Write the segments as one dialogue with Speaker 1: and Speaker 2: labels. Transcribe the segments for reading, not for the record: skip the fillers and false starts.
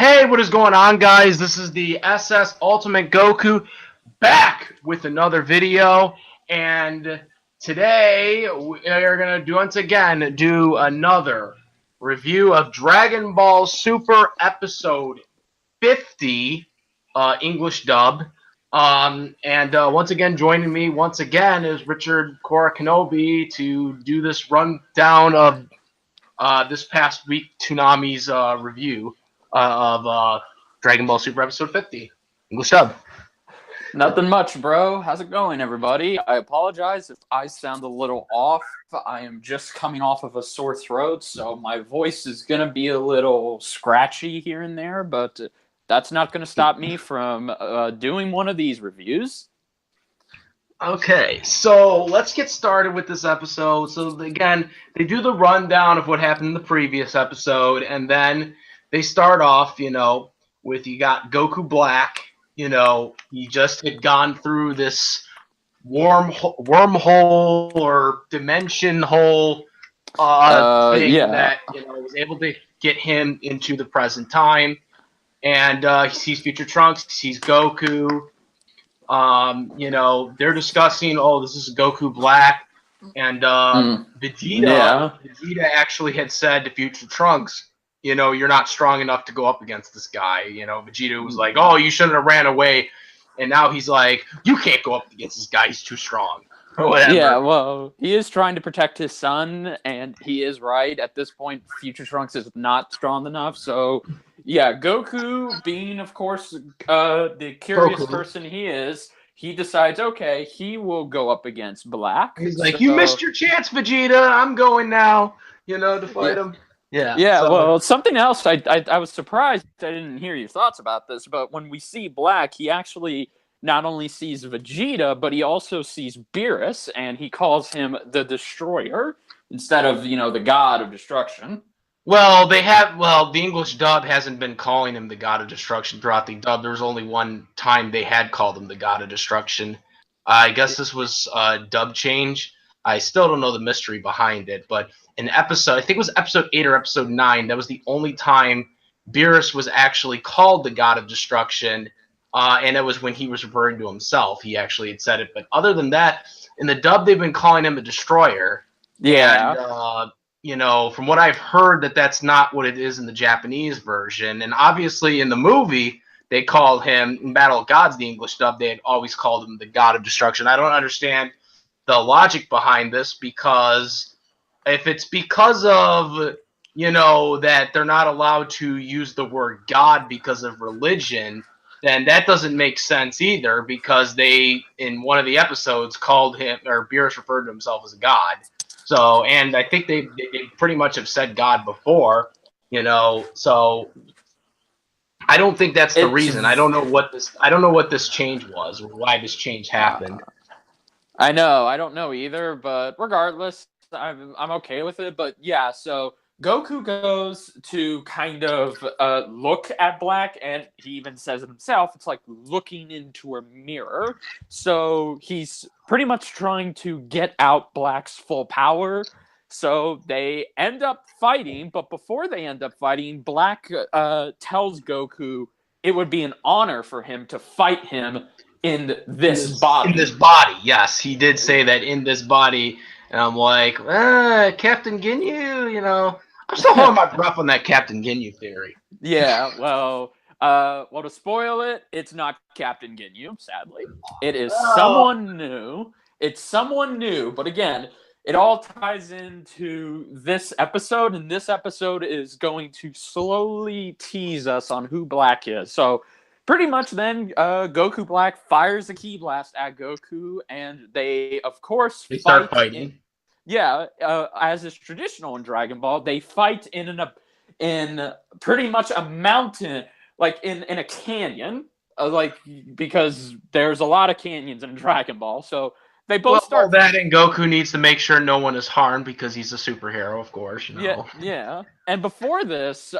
Speaker 1: Hey, what is going on, guys? This is the SS Ultimate Goku back with another video, and today we are going to once again do another review of Dragon Ball Super Episode 50, English dub. Once again, joining me once again is Richard Cora Kenobi to do this rundown of this past week Toonami's review of Dragon Ball Super Episode 50. English dub.
Speaker 2: Nothing much, bro. How's it going, everybody? I apologize if I sound a little off. I am just coming off of a sore throat, so my voice is going to be a little scratchy here and there, but that's not going to stop me from doing one of these reviews.
Speaker 1: Okay, so let's get started with this episode. So again, they do the rundown of what happened in the previous episode, and then they start off, with you got Goku Black. He just had gone through this wormhole or dimension hole thing that was able to get him into the present time. And he sees Future Trunks, he sees Goku. They're discussing, this is Goku Black, and Vegeta actually had said to Future Trunks, you're not strong enough to go up against this guy. Vegeta was like, oh, you shouldn't have ran away, and now he's like, you can't go up against this guy, he's too strong. Or whatever.
Speaker 2: Yeah, well, he is trying to protect his son, and he is right. At this point, Future Trunks is not strong enough, so yeah, Goku, being, of course, the curious person he is, he decides, okay, he will go up against Black.
Speaker 1: He's like, you missed your chance, Vegeta. I'm going now, to fight him. Yeah.
Speaker 2: Yeah, well, something else, I was surprised I didn't hear your thoughts about this, but when we see Black, he actually not only sees Vegeta, but he also sees Beerus, and he calls him the Destroyer instead of, the God of Destruction.
Speaker 1: Well, the English dub hasn't been calling him the God of Destruction throughout the dub. There was only one time they had called him the God of Destruction. I guess this was a dub change. I still don't know the mystery behind it, but in episode, I think it was episode 8 or episode 9, that was the only time Beerus was actually called the God of Destruction, and it was when he was referring to himself. He actually had said it, but other than that, in the dub, they've been calling him a Destroyer.
Speaker 2: Yeah.
Speaker 1: And, from what I've heard, that's not what it is in the Japanese version. And obviously in the movie, they called him, in Battle of Gods, the English dub, they had always called him the God of Destruction. I don't understand the logic behind this, because if it's because of, that they're not allowed to use the word God because of religion, then that doesn't make sense either, because they, in one of the episodes, called him, or Beerus referred to himself as a god. So, and I think they pretty much have said God before, so I don't think that's the reason. I don't know what this change was, or why this change happened.
Speaker 2: I know, I don't know either, but regardless, I'm okay with it. But yeah, so Goku goes to kind of look at Black, and he even says it himself, it's like looking into a mirror. So he's pretty much trying to get out Black's full power. So they end up fighting, but before they end up fighting, Black tells Goku it would be an honor for him to fight him in this body.
Speaker 1: In this body, yes. He did say that, in this body. And I'm like, Captain Ginyu, I'm still holding my breath on that Captain Ginyu theory.
Speaker 2: Yeah, well, to spoil it, it's not Captain Ginyu, sadly. It is someone new. It's someone new, but again, it all ties into this episode, and this episode is going to slowly tease us on who Black is. So, pretty much then, Goku Black fires a Ki Blast at Goku, and they, of course,
Speaker 1: start fighting.
Speaker 2: As is traditional in Dragon Ball, they fight in pretty much a mountain, like in a canyon, because there's a lot of canyons in Dragon Ball. So they both start
Speaker 1: that, and Goku needs to make sure no one is harmed because he's a superhero, of course.
Speaker 2: Yeah. And before this,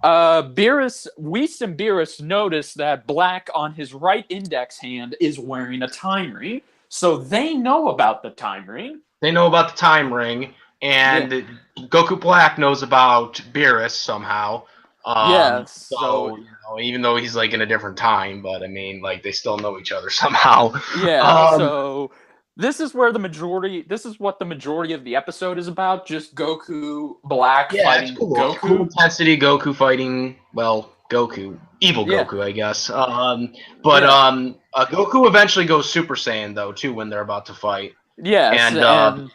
Speaker 2: Beerus, Whis and Beerus notice that Black on his right index hand is wearing a time ring. So they know about the time ring. And Goku Black knows about Beerus somehow. Yeah,
Speaker 1: So even though he's like in a different time, but I mean, like they still know each other somehow.
Speaker 2: yeah, so this is what the majority of the episode is about, just Goku Black
Speaker 1: Yeah, it's
Speaker 2: fighting
Speaker 1: cool. It's cool
Speaker 2: Goku.
Speaker 1: intensity. Goku fighting, well, Goku, evil
Speaker 2: Yeah,
Speaker 1: Goku, I guess.
Speaker 2: yeah,
Speaker 1: Goku eventually goes Super Saiyan though too when they're about to fight,
Speaker 2: yes,
Speaker 1: and
Speaker 2: and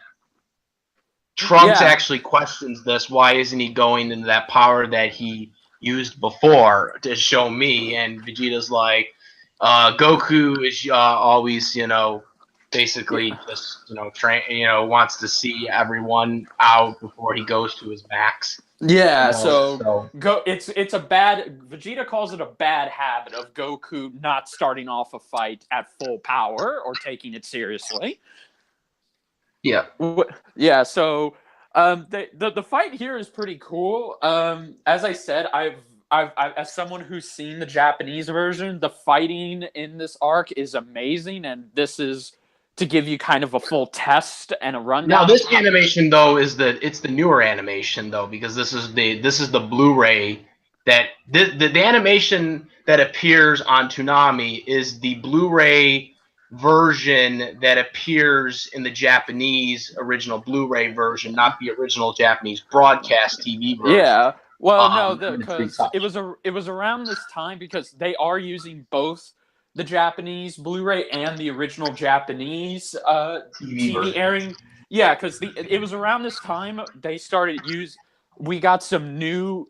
Speaker 1: Trunks
Speaker 2: yeah,
Speaker 1: actually questions this. Why isn't he going into that power that he used before to show me? And Vegeta's like, Goku is always, basically
Speaker 2: yeah.
Speaker 1: just, wants to see everyone out before he goes to his max.
Speaker 2: Yeah, so
Speaker 1: So
Speaker 2: it's a bad Vegeta calls it a bad habit of Goku not starting off a fight at full power or taking it seriously.
Speaker 1: yeah.
Speaker 2: Yeah, so the fight here is pretty cool. As I said, I've as someone who's seen the Japanese version, the fighting in this arc is amazing, and this is to give you kind of a full test and a
Speaker 1: Now
Speaker 2: rundown of
Speaker 1: this
Speaker 2: how.
Speaker 1: animation though it's the newer animation though because this is the Blu-ray that the animation that appears on Toonami is the Blu-ray version that appears in the Japanese original Blu-ray version, not the original Japanese broadcast TV version.
Speaker 2: Yeah. Well, no,
Speaker 1: And it's
Speaker 2: because
Speaker 1: retouched
Speaker 2: it was around this time because they are using both the Japanese Blu-ray and the original Japanese
Speaker 1: TV
Speaker 2: TV
Speaker 1: version.
Speaker 2: airing. Yeah, because it was around this time they started use. We got some new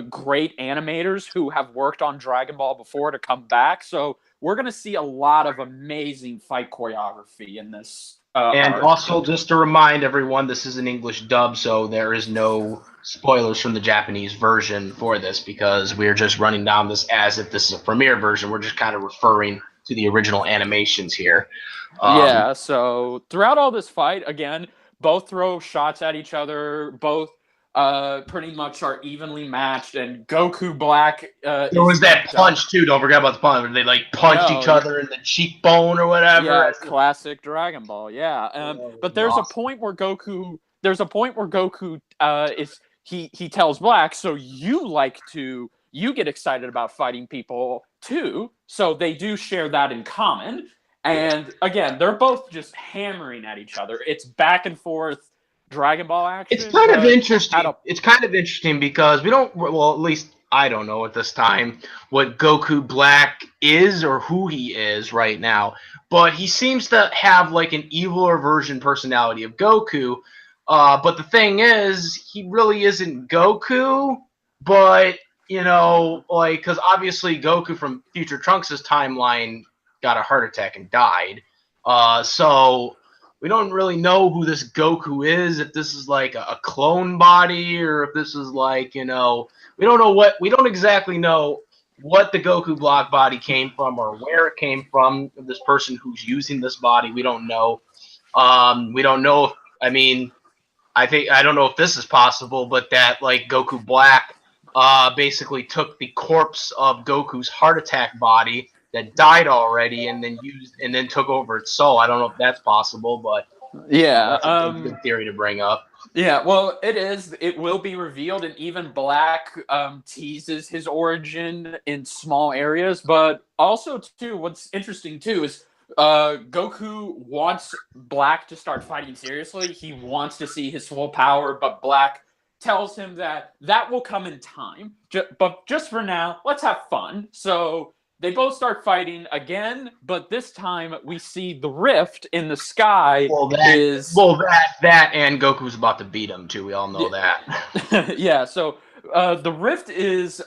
Speaker 2: great animators who have worked on Dragon Ball before to come back, so we're gonna see a lot of amazing fight choreography in this
Speaker 1: And
Speaker 2: arc.
Speaker 1: also, just to remind everyone, this is an English dub, so there is no spoilers from the Japanese version for this because we're just running down this as if this is a premiere version. We're just kind of referring to the original animations here.
Speaker 2: Yeah, so throughout all this fight, again, both throw shots at each other, both pretty much are evenly matched, and Goku Black
Speaker 1: There was
Speaker 2: is the
Speaker 1: that
Speaker 2: dub.
Speaker 1: punch too. Don't forget about the punch where they like punched
Speaker 2: No,
Speaker 1: each
Speaker 2: yeah,
Speaker 1: other in the cheekbone or whatever.
Speaker 2: yeah, classic Dragon Ball, yeah. But there's a
Speaker 1: Awesome.
Speaker 2: point where Goku is he tells Black, so you get excited about fighting people too. So they do share that in common. And again, they're both just hammering at each other. It's back and forth Dragon Ball
Speaker 1: It's
Speaker 2: action,
Speaker 1: kind of
Speaker 2: but at
Speaker 1: interesting.
Speaker 2: a
Speaker 1: It's kind of interesting because we don't, well, at least I don't know at this time what Goku Black is or who he is right now. But he seems to have like an eviler version personality of Goku. But the thing is, he really isn't Goku. But like because obviously Goku from Future Trunks' timeline got a heart attack and died. So we don't really know who this Goku is, if this is like a clone body or if this is like, we don't exactly know what the Goku block body came from or where it came from. This person who's using this body, we don't know. We don't know if, I mean, I don't know if this is possible, but that like Goku Black basically took the corpse of Goku's heart attack body that died already and then took over its soul. I don't know if that's possible, but
Speaker 2: yeah,
Speaker 1: that's a good theory to bring up.
Speaker 2: yeah. Well, it is. It will be revealed, and even Black teases his origin in small areas. But also, too, what's interesting too is Goku wants Black to start fighting seriously. He wants to see his full power, but Black tells him that that will come in time. But just for now, let's have fun. So they both start fighting again, but this time we see the rift in the sky
Speaker 1: Well,
Speaker 2: is
Speaker 1: that and Goku's about to beat him too. We all know that.
Speaker 2: yeah. So the rift is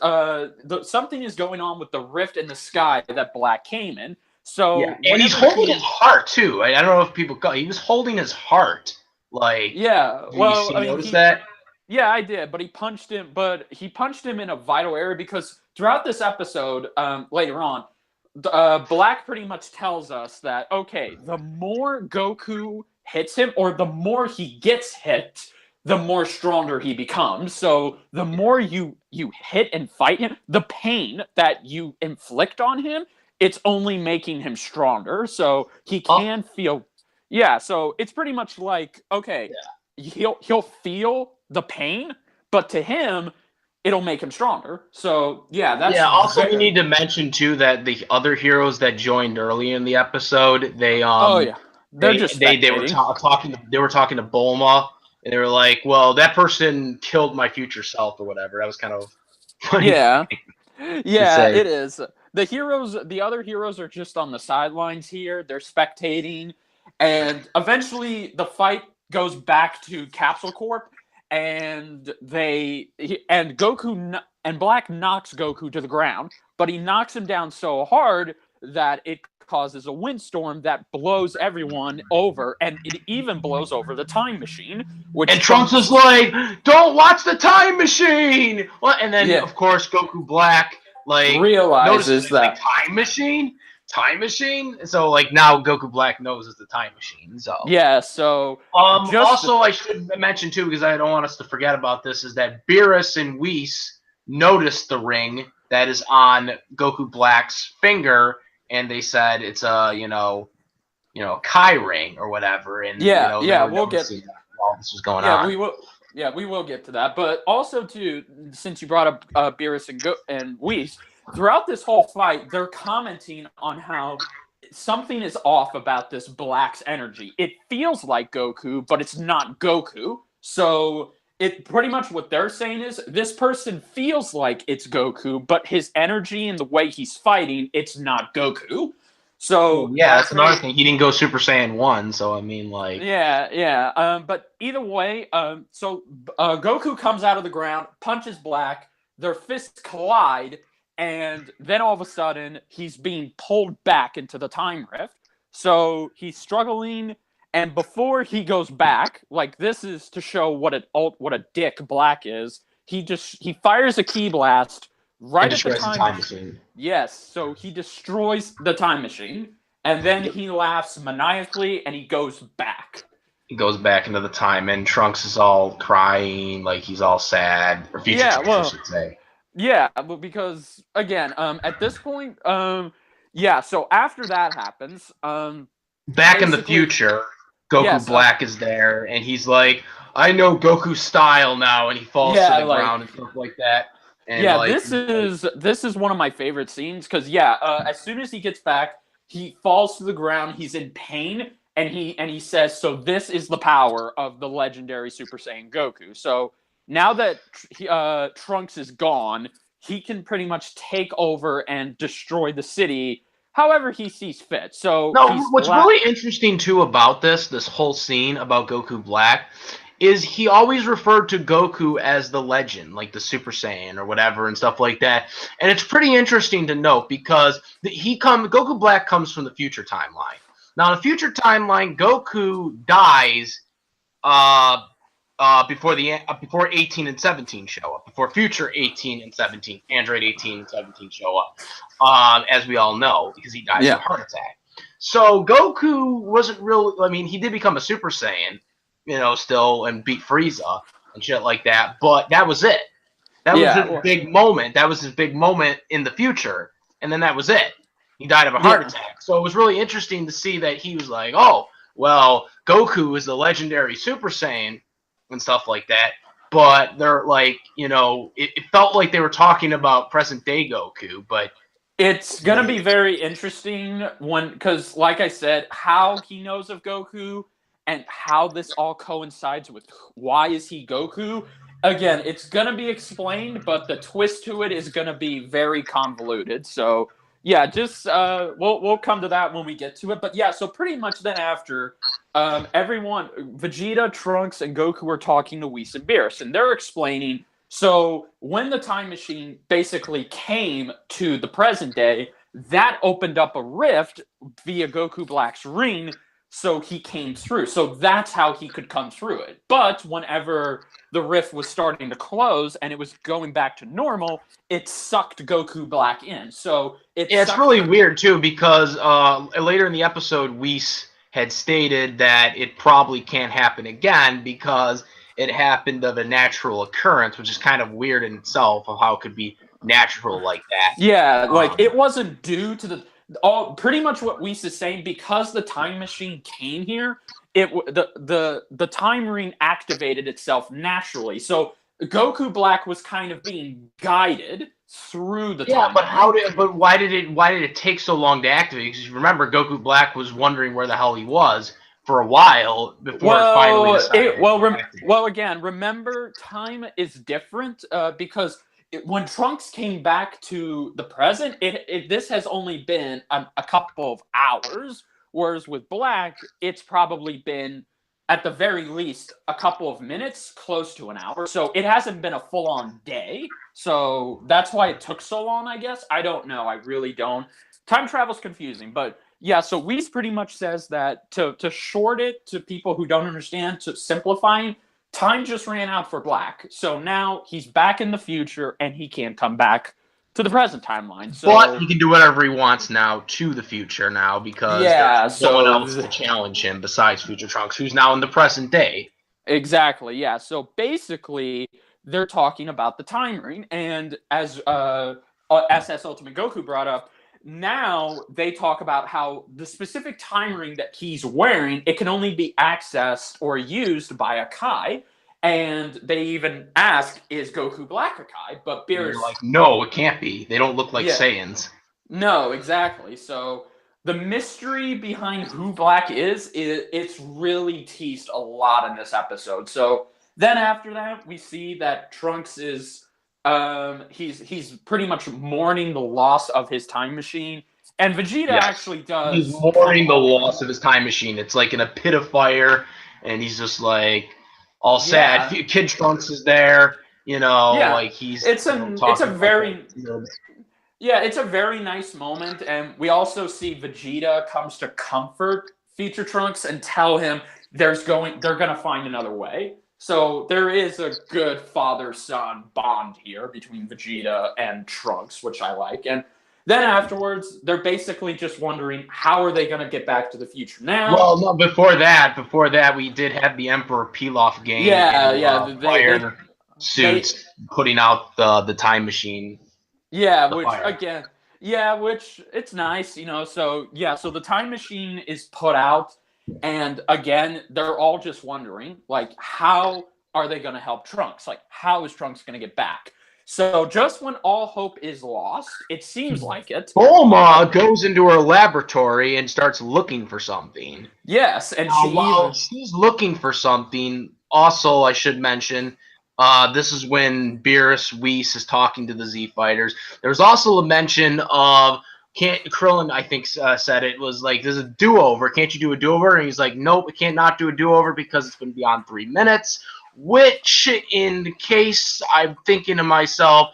Speaker 2: something is going on with the rift in the sky that Black came in.
Speaker 1: Yeah,
Speaker 2: So
Speaker 1: and he's
Speaker 2: whenever
Speaker 1: holding
Speaker 2: he
Speaker 1: his heart too. I don't know if people got. He was holding his heart. Like,
Speaker 2: yeah,
Speaker 1: do you
Speaker 2: well,
Speaker 1: see
Speaker 2: I mean,
Speaker 1: notice that?
Speaker 2: yeah, I did, but he punched him in a vital area because throughout this episode, later on, Black pretty much tells us that okay, the more Goku hits him, or the more he gets hit, the more stronger he becomes. So the more you hit and fight him, the pain that you inflict on him, it's only making him stronger. So he
Speaker 1: Oh,
Speaker 2: can feel. Yeah, so it's pretty much like okay,
Speaker 1: yeah.
Speaker 2: he'll feel the pain, but to him, it'll make him stronger. So yeah, that's
Speaker 1: Yeah, also we
Speaker 2: very.
Speaker 1: need to mention too that the other heroes that joined early in the episode, they
Speaker 2: Oh yeah, they're just
Speaker 1: they were
Speaker 2: spectating.
Speaker 1: talking to Bulma, and they were like, "Well, that person killed my future self or whatever." That was kind of funny
Speaker 2: Yeah,
Speaker 1: to
Speaker 2: yeah,
Speaker 1: say.
Speaker 2: it is. The other heroes are just on the sidelines here. They're spectating, and eventually the fight goes back to Capsule Corp, and and Black knocks Goku to the ground, but he knocks him down so hard that it causes a windstorm that blows everyone over, and it even blows over the time machine, which
Speaker 1: And Trunks is like, "Don't watch the time machine!" Well, and then
Speaker 2: yeah,
Speaker 1: of course Goku Black like notices
Speaker 2: realizes
Speaker 1: it, like
Speaker 2: that.
Speaker 1: time machine. So like now Goku Black knows it's the time machine. So
Speaker 2: Yeah, so just
Speaker 1: also I should mention too, because I don't want us to forget about this, is that Beerus and Whis noticed the ring that is on Goku Black's finger, and they said it's a Kai ring or whatever, and
Speaker 2: yeah,
Speaker 1: they
Speaker 2: yeah,
Speaker 1: were
Speaker 2: we'll get
Speaker 1: noticing that while this was going
Speaker 2: yeah,
Speaker 1: on.
Speaker 2: we will yeah, we will get to that. But also too, since you brought up Beerus and Whis, throughout this whole fight, they're commenting on how something is off about this Black's energy. It feels like Goku, but it's not Goku. So it pretty much what they're saying is this person feels like it's Goku, but his energy and the way he's fighting, it's not Goku.
Speaker 1: Well,
Speaker 2: So
Speaker 1: yeah,
Speaker 2: that's
Speaker 1: that's another
Speaker 2: very
Speaker 1: thing. He didn't go Super Saiyan 1, so I mean, like,
Speaker 2: yeah, yeah. But either way, Goku comes out of the ground, punches Black, their fists collide, and then all of a sudden he's being pulled back into the time rift. So he's struggling, and before he goes back, like this is to show what a dick Black is. He fires a ki blast
Speaker 1: and
Speaker 2: right at the
Speaker 1: destroys the
Speaker 2: time.
Speaker 1: time machine.
Speaker 2: Yes, so he destroys the time machine, and then
Speaker 1: Yep.
Speaker 2: he laughs maniacally, and he goes back.
Speaker 1: He goes back into the time, and Trunks is all crying, like he's all sad, or future
Speaker 2: Yeah,
Speaker 1: Trunks, I
Speaker 2: well,
Speaker 1: should say.
Speaker 2: yeah, but because again, at this point, yeah. So after that happens,
Speaker 1: Back in the
Speaker 2: basically,
Speaker 1: future, Goku
Speaker 2: yes,
Speaker 1: Black is there, and he's like, "I know Goku's style now," and he falls to
Speaker 2: yeah,
Speaker 1: the ground and stuff like that. And
Speaker 2: yeah.
Speaker 1: like,
Speaker 2: This is one of my favorite scenes because as soon as he gets back, he falls to the ground. He's in pain, and he says, "So this is the power of the legendary Super Saiyan Goku." So now that Trunks is gone, he can pretty much take over and destroy the city however he sees fit. So
Speaker 1: no,
Speaker 2: he's
Speaker 1: what's really interesting too about this whole scene about Goku Black is he always referred to Goku as the legend, like the Super Saiyan or whatever and stuff like that. And it's pretty interesting to note because Goku Black comes from the future timeline. Now, in the future timeline, Goku dies uh, before 18 and 17 show up, before future 18 and 17, Android 18 and 17 show up, as we all know, because he dies of a heart attack. So Goku wasn't really. I mean, he did become a Super Saiyan, still, and beat Frieza and shit like that. But that was it. That was his big moment. That was his big moment in the future, and then that was it. He died of a heart attack. So it was really interesting to see that he was like, "Oh, well, Goku is the legendary Super Saiyan." And stuff like that, but they're like, it felt like they were talking about present day Goku, but
Speaker 2: It's gonna be very interesting because, like I said, how he knows of Goku and how this all coincides with why is he Goku. Again, it's gonna be explained, but the twist to it is gonna be very convoluted. So yeah, just we'll come to that when we get to it. But yeah, so pretty much then after everyone, Vegeta, Trunks, and Goku are talking to Whis and Beerus, and they're explaining. So when the time machine basically came to the present day, that opened up a rift via Goku Black's ring, so he came through. So that's how he could come through it. But whenever the rift was starting to close and it was going back to normal, it sucked Goku Black in. So
Speaker 1: it's really weird too because later in the episode, Whis had stated that it probably can't happen again because it happened of a natural occurrence, which is kind of weird in itself of how it could be natural like that.
Speaker 2: Yeah, like it wasn't due to pretty much what Whis is saying because the time machine came here. The time ring activated itself naturally. So Goku Black was kind of being guided through the
Speaker 1: Yeah, but
Speaker 2: timeline.
Speaker 1: why did it take so long to activate? Because remember, Goku Black was wondering where the hell he was for a while before it finally decided to activate.
Speaker 2: Well, again, remember, time is different because when Trunks came back to the present, this has only been a couple of hours, whereas with Black, it's probably been at the very least a couple of minutes, close to an hour. So it hasn't been a full-on day. So that's why it took so long, I guess. I don't know. I really don't. Time travel's confusing, but yeah, so Weiss pretty much says that to short it to people who don't understand, to simplifying, time just ran out for Black. So now he's back in the future and he can't come back to the present timeline. So,
Speaker 1: but he can do whatever he wants now to the future now because there's no one else to challenge him besides Future Trunks, who's now in the present day.
Speaker 2: Exactly, yeah. So basically, they're talking about the time ring, and as SS Ultimate Goku brought up, now they talk about how the specific time ring that he's wearing, it can only be accessed or used by a Kai. And they even ask, is Goku Black a Kai? But Beerus...
Speaker 1: like, no, it can't be. They don't look like Saiyans.
Speaker 2: No, exactly. So the mystery behind who Black is, it's really teased a lot in this episode. So then after that, we see that Trunks is... he's pretty much mourning the loss of his time machine, and Vegeta actually does.
Speaker 1: He's mourning the loss of his time machine. It's like in a pit of fire, and he's just like all sad. Kid Trunks is there, like he's.
Speaker 2: It's a very nice moment, and we also see Vegeta comes to comfort Future Trunks and tell him they're gonna find another way. So there is a good father-son bond here between Vegeta and Trunks, which I like. And then afterwards, they're basically just wondering, how are they going to get back to the future now?
Speaker 1: Well, no, before that, we did have the Emperor Pilaf game. Fire suits putting out the time machine.
Speaker 2: Yeah, which it's nice, So the time machine is put out. And again, they're all just wondering, like, how are they going to help Trunks? Like, how is Trunks going to get back? So just when all hope is lost, it seems like it.
Speaker 1: Bulma goes into her laboratory and starts looking for something.
Speaker 2: Yes, and
Speaker 1: while she's looking for something, also I should mention, this is when Beerus Whis is talking to the Z Fighters. There's also a mention of Krillin, I think, said it was like, there's a do-over. Can't you do a do-over? And he's like, nope, I can't not do a do-over because it's going to be on 3 minutes. Which, in the case, I'm thinking to myself,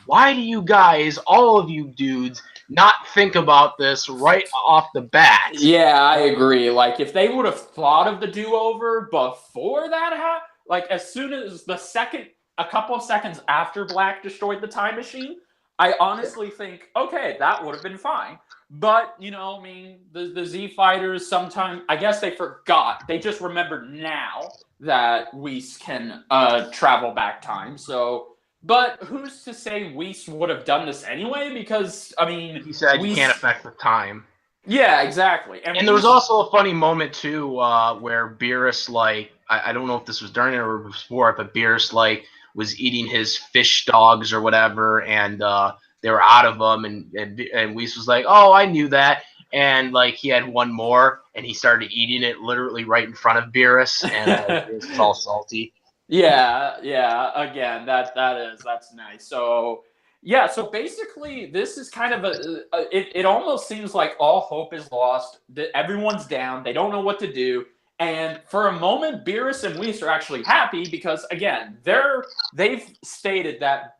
Speaker 1: why do you guys, all of you dudes, not think about this right off the bat?
Speaker 2: Yeah, I agree. Like, if they would have thought of the do-over before that happened, like, as soon as a couple of seconds after Black destroyed the time machine, I honestly think, okay, that would have been fine. But, the Z Fighters sometimes, I guess they forgot. They just remembered now that Whis can travel back time. So, but who's to say Whis would have done this anyway? Because,
Speaker 1: he said you can't affect the time.
Speaker 2: Yeah, exactly.
Speaker 1: And there was also a funny moment, too, where Beerus, like, I don't know if this was during it or before, but Beerus, like, was eating his fish dogs or whatever, and they were out of them, and Whis was like, oh, I knew that, and like he had one more, and he started eating it literally right in front of Beerus, and Beerus was all salty.
Speaker 2: Yeah, again, that's nice. So so basically this is kind of it almost seems like all hope is lost, that everyone's down, they don't know what to do. And for a moment, Beerus and Whis are actually happy because, again, they've stated that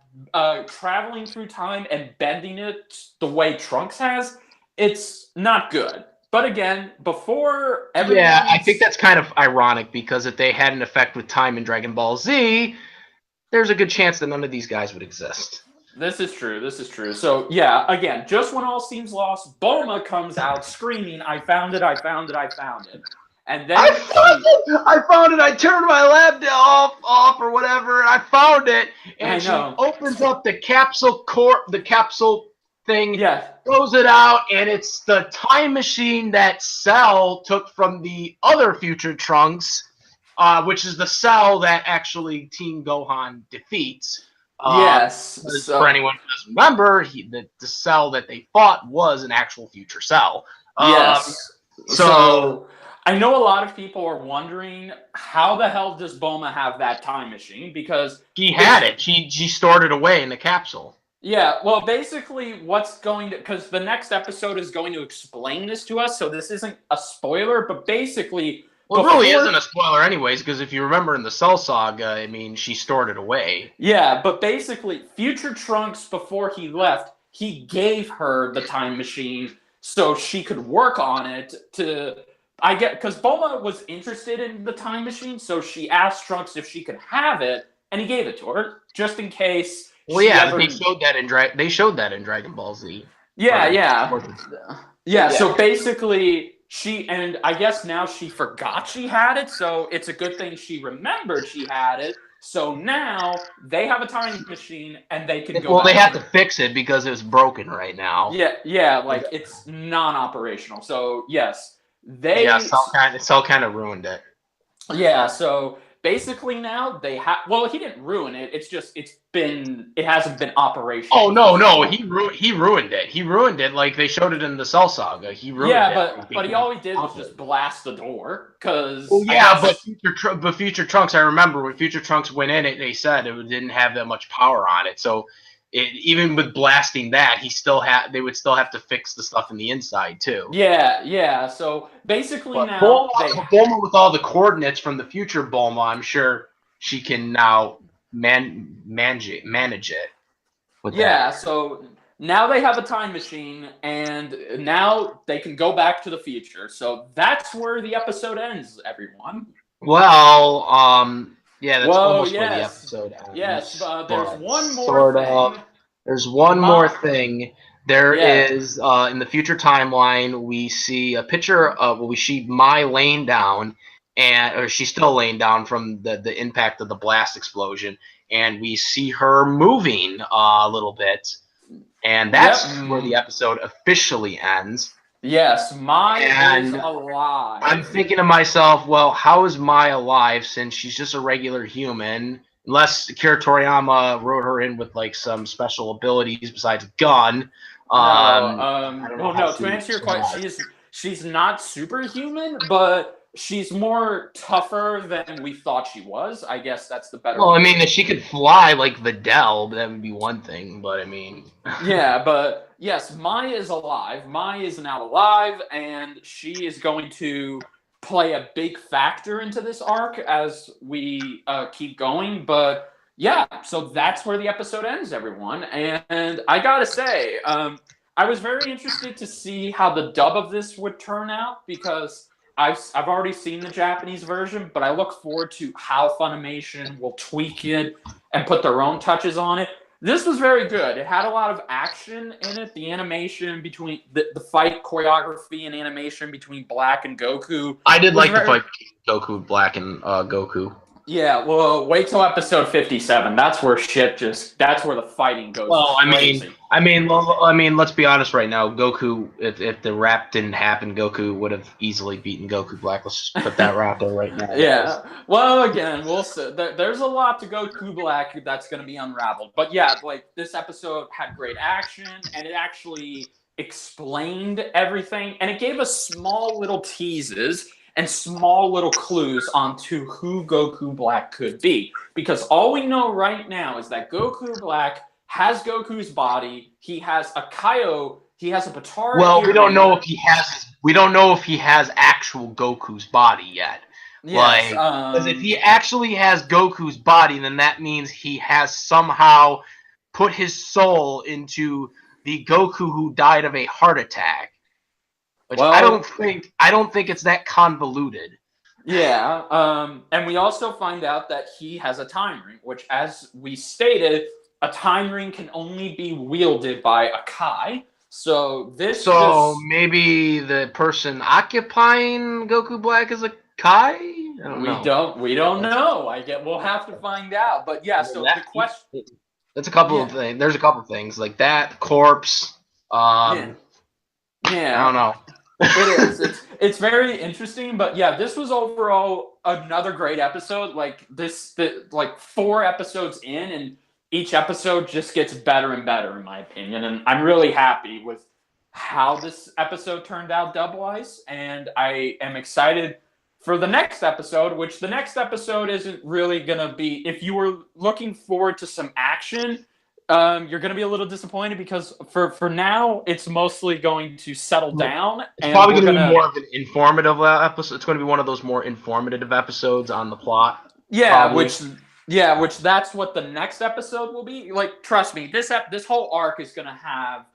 Speaker 2: traveling through time and bending it the way Trunks has, it's not good. But again, before everyone...
Speaker 1: Yeah, I think that's kind of ironic because if they had an effect with time in Dragon Ball Z, there's a good chance that none of these guys would exist.
Speaker 2: This is true. So, yeah, again, just when all seems lost, Bulma comes out screaming, I found it. And then
Speaker 1: I found it. I turned my lab off or whatever, and I found it. And she opens up the capsule thing, throws it out, and it's the time machine that Cell took from the other Future Trunks which is the cell that actually Teen Gohan defeats.
Speaker 2: Yes.
Speaker 1: For anyone who doesn't remember, the cell that they fought was an actual future cell.
Speaker 2: Yes. So I know a lot of people are wondering, how the hell does Bulma have that time machine? Because
Speaker 1: she had it. She stored it away in the capsule.
Speaker 2: Yeah, well, basically, because the next episode is going to explain this to us, so this isn't a spoiler, but basically,
Speaker 1: well, it really isn't a spoiler, anyways, because if you remember in the Cell Saga, I mean, she stored it away.
Speaker 2: Yeah, but basically, Future Trunks, before he left, he gave her the time machine so she could work on it because Bulma was interested in the time machine, so she asked Trunks if she could have it, and he gave it to her just in case.
Speaker 1: Well, yeah, they showed that in Dragon Ball Z.
Speaker 2: Yeah. So basically, I guess now she forgot she had it, so it's a good thing she remembered she had it. So now they have a time machine and they can go.
Speaker 1: Well, they have to fix it because it's broken right now.
Speaker 2: Yeah, like it's non-operational. So yes,
Speaker 1: Cell kind of ruined it.
Speaker 2: Yeah, so basically now they have. Well, he didn't ruin it. It's just it hasn't been operational.
Speaker 1: Oh no, he ruined it. He ruined it like they showed it in the Cell Saga. He ruined it.
Speaker 2: Yeah, but all he did was just blast the door because.
Speaker 1: Well, yeah, but Future Trunks. I remember when Future Trunks went in it, they said it didn't have that much power on it. So even with blasting that, they would still have to fix the stuff in the inside too.
Speaker 2: Yeah. So basically now
Speaker 1: Bulma with all the coordinates from the future Bulma, I'm sure she can now manage it.
Speaker 2: Yeah. So now they have a time machine, and now they can go back to the future. So that's where the episode ends, everyone.
Speaker 1: Well, yeah, that's almost where the episode ends.
Speaker 2: Yes, there's one more thing.
Speaker 1: There's one more thing. There is, in the future timeline, we see a picture of, we see Mai laying down, or she's still laying down from the impact of the blast explosion, and we see her moving a little bit, and that's where the episode officially ends.
Speaker 2: Yes, Mai is alive.
Speaker 1: I'm thinking to myself, well, how is Mai alive since she's just a regular human? Unless Akira Toriyama wrote her in with like some special abilities besides a gun.
Speaker 2: To answer your question, she's not superhuman, but she's more tougher than we thought she was. I guess that's the better.
Speaker 1: Well, I mean, if she could fly like Videl, that would be one thing. But I mean,
Speaker 2: yeah, but yes, Mai is alive. Mai is now alive, and she is going to play a big factor into this arc as we keep going. But yeah, so that's where the episode ends, everyone. And I gotta say, I was very interested to see how the dub of this would turn out because I've already seen the Japanese version, but I look forward to how Funimation will tweak it and put their own touches on it. This was very good. It had a lot of action in it. The animation between the fight choreography and animation between Black and Goku.
Speaker 1: I did like the fight between Goku, Black, and Goku.
Speaker 2: Yeah, well, wait till episode 57. That's where that's where the fighting goes.
Speaker 1: Well, I mean, let's be honest right now. Goku, if the rap didn't happen, Goku would have easily beaten Goku Black. Let's just put that right there right now.
Speaker 2: Yeah. Well, again, we'll see. There's a lot to Goku Black that's going to be unraveled. But yeah, like this episode had great action, and it actually explained everything, and it gave us small little teases and small little clues onto who Goku Black could be. Because all we know right now is that Goku Black has Goku's body. He has a Kaio. He has a Potara.
Speaker 1: Well, we don't know if he has. We don't know if he has actual Goku's body yet.
Speaker 2: Yes,
Speaker 1: because if he actually has Goku's body, then that means he has somehow put his soul into the Goku who died of a heart attack. Which I don't think it's that convoluted.
Speaker 2: Yeah, and we also find out that he has a time ring, which, as we stated, a time ring can only be wielded by a Kai. So
Speaker 1: maybe the person occupying Goku Black is a Kai?
Speaker 2: We don't know. We'll have to find out. But yeah, so the question.
Speaker 1: That's a couple of things. There's a couple of things like that corpse.
Speaker 2: Yeah.
Speaker 1: I don't know.
Speaker 2: It is. It's very interesting, but yeah, this was overall another great episode. Like like 4 episodes in, and each episode just gets better and better, in my opinion. And I'm really happy with how this episode turned out, dub-wise, and I am excited for the next episode. Which the next episode isn't really gonna be. If you were looking forward to some action, you're going to be a little disappointed because for now it's mostly going to settle down,
Speaker 1: It's
Speaker 2: and
Speaker 1: probably
Speaker 2: we're
Speaker 1: going to be
Speaker 2: gonna
Speaker 1: more of an informative episode. It's going to be one of those more informative episodes on the plot.
Speaker 2: yeah,
Speaker 1: Probably.
Speaker 2: which that's what the next episode will be. Like, trust me, this whole arc is going to have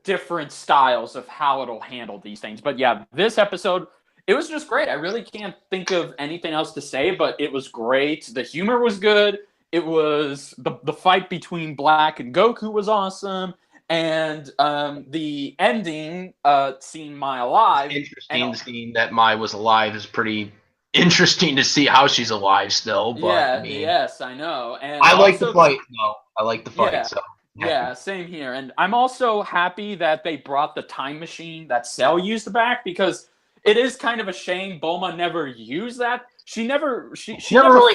Speaker 2: different styles of how it'll handle these things. But yeah, this episode, it was just great. I really can't think of anything else to say, but it was great. The humor was good. It was the fight between Black and Goku was awesome, and the ending, seeing Mai alive.
Speaker 1: Interesting seeing that Mai was alive is pretty interesting to see how she's alive still. But
Speaker 2: Yeah,
Speaker 1: I mean,
Speaker 2: yes, I know. And
Speaker 1: I like
Speaker 2: also,
Speaker 1: the fight. No, I like the fight.
Speaker 2: Yeah.
Speaker 1: So
Speaker 2: Yeah, same here. And I'm also happy that they brought the time machine that Cell used back, because it is kind of a shame Bulma never used that. She never
Speaker 1: really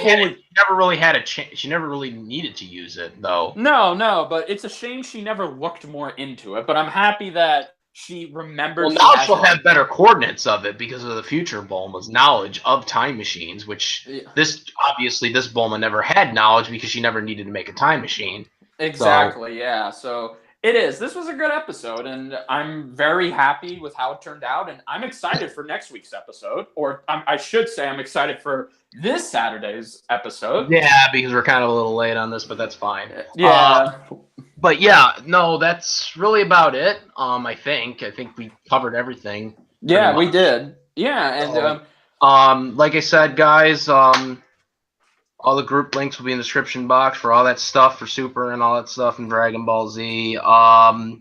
Speaker 1: had a chance. She never really needed to use it though.
Speaker 2: No, but it's a shame she never looked more into it. But I'm happy that she remembered.
Speaker 1: Well, now she'll have better coordinates of it because of the future Bulma's knowledge of time machines, which this Bulma never had knowledge because she never needed to make a time machine.
Speaker 2: Exactly, yeah. So it is. This was a good episode, and I'm very happy with how it turned out, and I'm excited for next week's episode, or I should say I'm excited for this Saturday's episode.
Speaker 1: Yeah, because we're kind of a little late on this, but that's fine.
Speaker 2: Yeah.
Speaker 1: But yeah, no, that's really about it. I think we covered everything.
Speaker 2: Yeah, we did. Yeah,
Speaker 1: and like I said, guys, all the group links will be in the description box for all that stuff for Super and all that stuff in Dragon Ball Z. I'll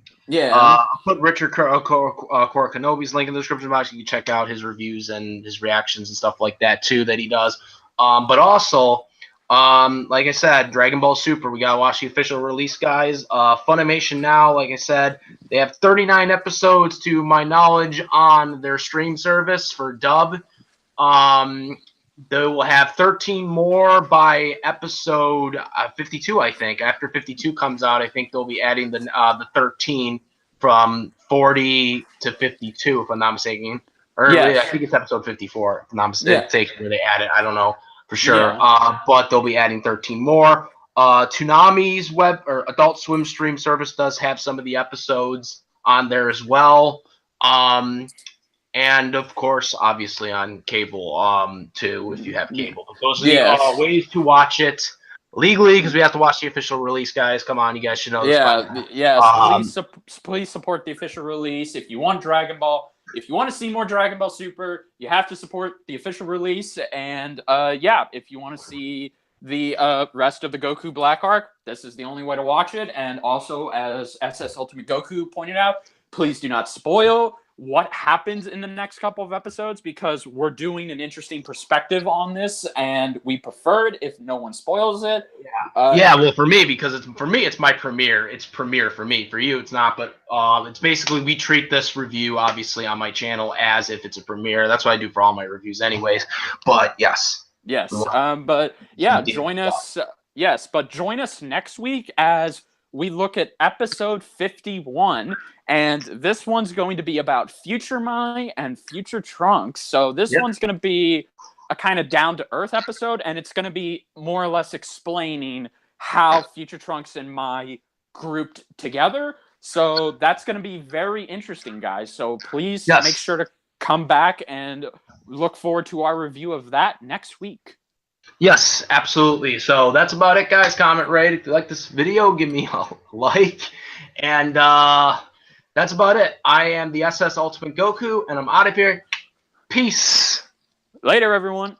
Speaker 1: put Richard Kenobi's link in the description box. You can check out his reviews and his reactions and stuff like that too that he does. But also, like I said, Dragon Ball Super, we gotta watch the official release, guys. Funimation now, like I said, they have 39 episodes to my knowledge on their stream service for dub. They will have 13 more by episode 52, I think. After 52 comes out, I think they'll be adding the 13 from 40 to 52, if I'm not mistaken. Or I think it's episode 54, if I'm not mistaken, where they add it. I don't know for sure. Yeah. But they'll be adding 13 more. Toonami's web or Adult Swim stream service does have some of the episodes on there as well. And of course, obviously on cable, too, if you have cable. But those are the ways to watch it legally, because we have to watch the official release, guys. Come on, you guys should know this.
Speaker 2: Yes. Please support the official release. If you want Dragon Ball, if you want to see more Dragon Ball Super, you have to support the official release. And if you want to see the rest of the Goku Black arc, this is the only way to watch it. And also, as SS Ultimate Goku pointed out, please do not spoil what happens in the next couple of episodes, because we're doing an interesting perspective on this, and we preferred if no one spoils it.
Speaker 1: Well, for me, because it's my premiere. It's premiere for me. For you, it's not. But it's basically, we treat this review, obviously, on my channel as if it's a premiere. That's what I do for all my reviews, anyways. But yes.
Speaker 2: But yeah, join us. Yes, but join us next week as we look at episode 51, and this one's going to be about Future Mai and Future Trunks. So this one's going to be a kind of down-to-earth episode, and it's going to be more or less explaining how Future Trunks and Mai grouped together. So that's going to be very interesting, guys. So please make sure to come back and look forward to our review of that next week.
Speaker 1: Yes, absolutely. So that's about it, guys. Comment, rate. If you like this video, give me a like. And that's about it. I am the SS Ultimate Goku, and I'm out of here. Peace.
Speaker 2: Later, everyone.